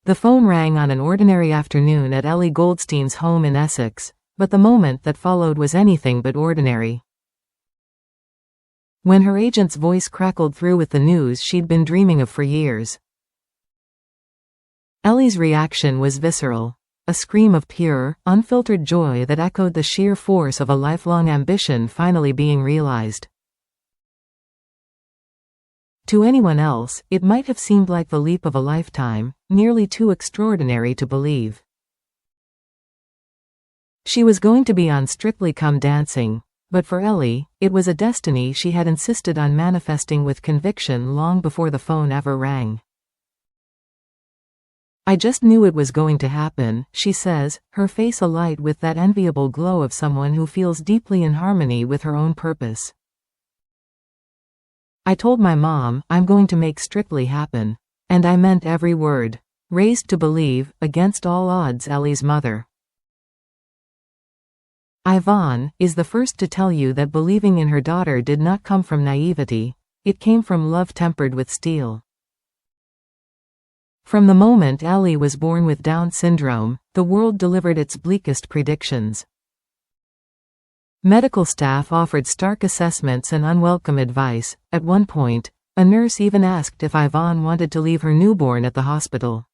The phone rang on an ordinary afternoon at Ellie Goldstein's home in Essex, but the moment that followed was anything but ordinary. When her agent's voice crackled through with the news she'd been dreaming of for years. Ellie's reaction was visceral, a scream of pure, unfiltered joy that echoed the sheer force of a lifelong ambition finally being realized. To anyone else, it might have seemed like the leap of a lifetime, nearly too extraordinary to believe. She was going to be on Strictly Come Dancing, but for Ellie, it was a destiny she had insisted on manifesting with conviction long before the phone ever rang. "I just knew it was going to happen," she says, her face alight with that enviable glow of someone who feels deeply in harmony with her own purpose. "I told my mom, I'm going to make Strictly happen. And I meant every word." Raised to believe, against all odds, Ellie's mother, Yvonne, is the first to tell you that believing in her daughter did not come from naivety, it came from love tempered with steel. From the moment Ellie was born with Down syndrome, the world delivered its bleakest predictions. Medical staff offered stark assessments and unwelcome advice. At one point, a nurse even asked if Yvonne wanted to leave her newborn at the hospital.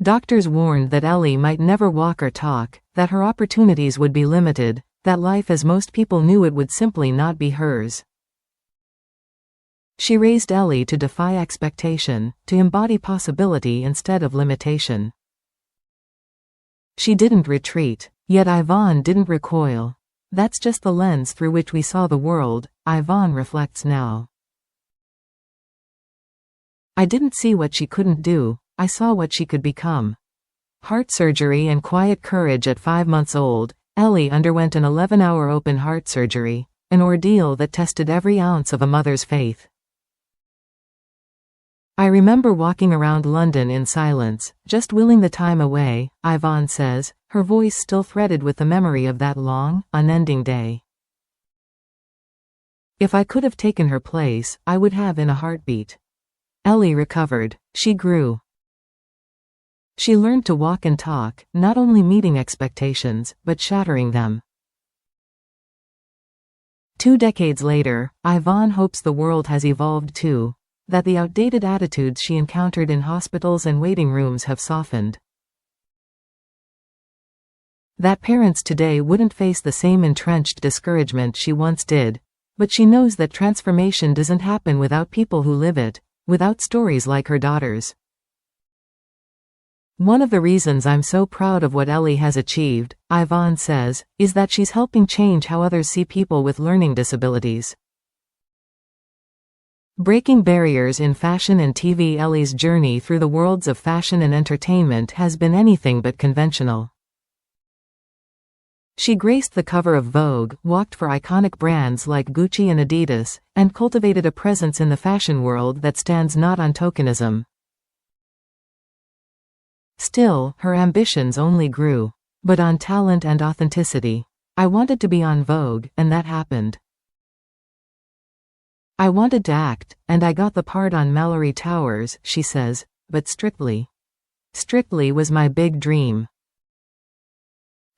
Doctors warned that Ellie might never walk or talk, that her opportunities would be limited, that life as most people knew it would simply not be hers. She raised Ellie to defy expectation, to embody possibility instead of limitation. She didn't retreat. Yet Yvonne didn't recoil. "That's just the lens through which we saw the world," Yvonne reflects now. "I didn't see what she couldn't do, I saw what she could become." Heart surgery and quiet courage. At 5 months old, Ellie underwent an 11-hour open heart surgery, an ordeal that tested every ounce of a mother's faith. "I remember walking around London in silence, just willing the time away," Yvonne says, her voice still threaded with the memory of that long, unending day. "If I could have taken her place, I would have in a heartbeat." Ellie recovered. She grew. She learned to walk and talk, not only meeting expectations, but shattering them. 2 decades later, Yvonne hopes the world has evolved too, that the outdated attitudes she encountered in hospitals and waiting rooms have softened. That parents today wouldn't face the same entrenched discouragement she once did, but she knows that transformation doesn't happen without people who live it, without stories like her daughter's. "One of the reasons I'm so proud of what Ellie has achieved," Yvonne says, "is that she's helping change how others see people with learning disabilities." Breaking barriers in fashion and TV. Ellie's journey through the worlds of fashion and entertainment has been anything but conventional. She graced the cover of Vogue, walked for iconic brands like Gucci and Adidas, and cultivated a presence in the fashion world that stands not on tokenism. Still, her ambitions only grew. But on talent and authenticity. "I wanted to be on Vogue, and that happened. I wanted to act, and I got the part on Mallory Towers," she says, "but Strictly was my big dream."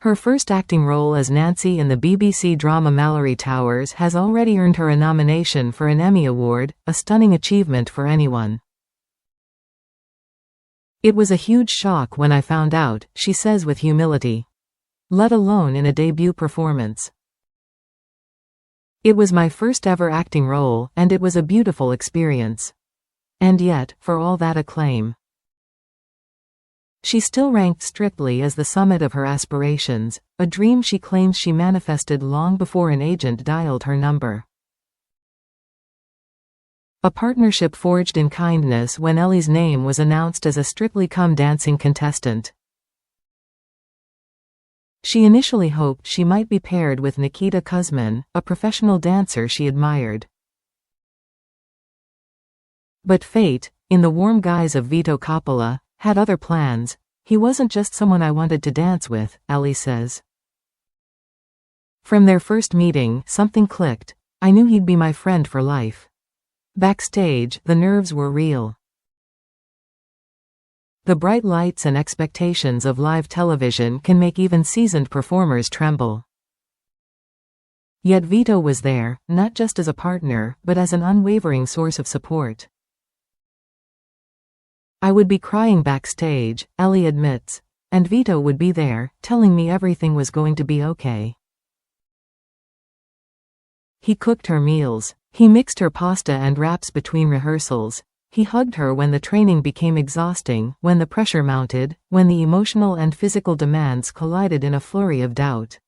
Her first acting role as Nancy in the BBC drama Mallory Towers has already earned her a nomination for an Emmy Award, a stunning achievement for anyone. "It was a huge shock when I found out," she says with humility. "Let alone in a debut performance. It was my first ever acting role, and it was a beautiful experience. And yet, for all that acclaim, she still ranked Strictly as the summit of her aspirations, a dream she claims she manifested long before an agent dialed her number. A partnership forged in kindness when Ellie's name was announced as a Strictly Come Dancing contestant. She initially hoped she might be paired with Nikita Kuzmin, a professional dancer she admired. But fate, in the warm guise of VITO Coppola, had other plans. "He wasn't just someone I wanted to dance with," Ellie says. "From their first meeting, something clicked. I knew he'd be my friend for life." Backstage, the nerves were real. The bright lights and expectations of live television can make even seasoned performers tremble. Yet Vito was there, not just as a partner, but as an unwavering source of support. I would be crying backstage, Ellie admits, and Vito would be there, telling me everything was going to be okay. He cooked her meals. He mixed her pasta and wraps between rehearsals. He hugged her when the training became exhausting, when the pressure mounted, when the emotional and physical demands collided in a flurry of doubt.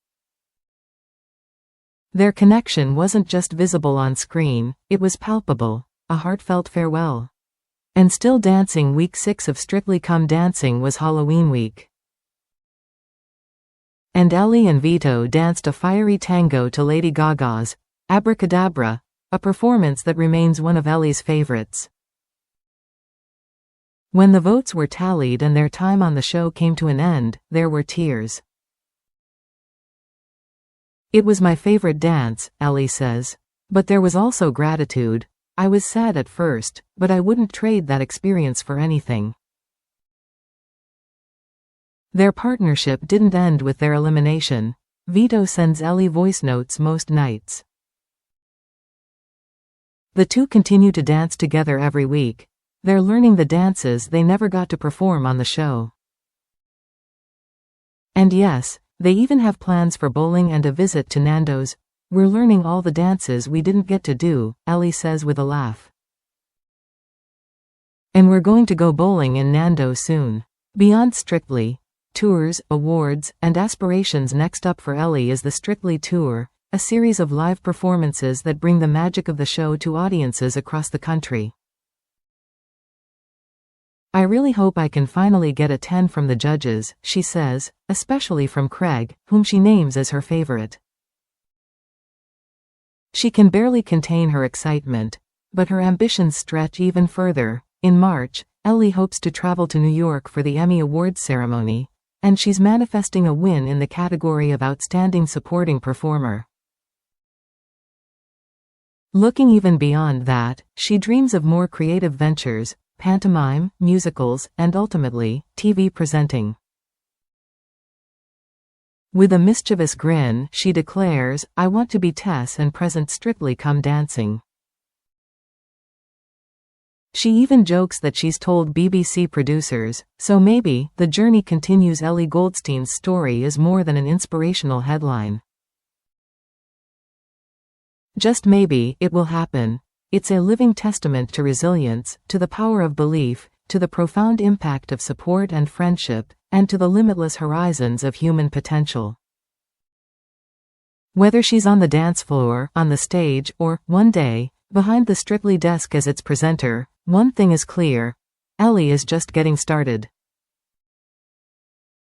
Their connection wasn't just visible on screen, it was palpable, a heartfelt farewell. And still dancing. Week 6 of Strictly Come Dancing was Halloween week. And Ellie and Vito danced a fiery tango to Lady Gaga's Abracadabra, a performance that remains one of Ellie's favorites. When the votes were tallied and their time on the show came to an end, there were tears. It was my favorite dance, Ellie says. But there was also gratitude. I was sad at first, but I wouldn't trade that experience for anything. Their partnership didn't end with their elimination. Vito sends Ellie voice notes most nights. The two continue to dance together every week. They're learning the dances they never got to perform on the show. And yes, they even have plans for bowling and a visit to Nando's. We're learning all the dances we didn't get to do, Ellie says with a laugh. And we're going to go bowling in Nando's soon. Beyond Strictly, tours, awards, and aspirations. Next up for Ellie is the Strictly Tour, a series of live performances that bring the magic of the show to audiences across the country. I really hope I can finally get a 10 from the judges, she says, especially from Craig, whom she names as her favorite. She can barely contain her excitement, but her ambitions stretch even further. In March, Ellie hopes to travel to New York for the Emmy Awards ceremony, and she's manifesting a win in the category of Outstanding Supporting Performer. Looking even beyond that, she dreams of more creative ventures, pantomime, musicals, and ultimately, TV presenting. With a mischievous grin, she declares, "I want to be Tess and present Strictly Come Dancing." She even jokes that she's told BBC producers, so maybe the journey continues. Ellie Goldstein's story is more than an inspirational headline. Just maybe, it will happen. It's a living testament to resilience, to the power of belief, to the profound impact of support and friendship, and to the limitless horizons of human potential. Whether she's on the dance floor, on the stage, or, one day, behind the Strictly desk as its presenter, one thing is clear: Ellie is just getting started.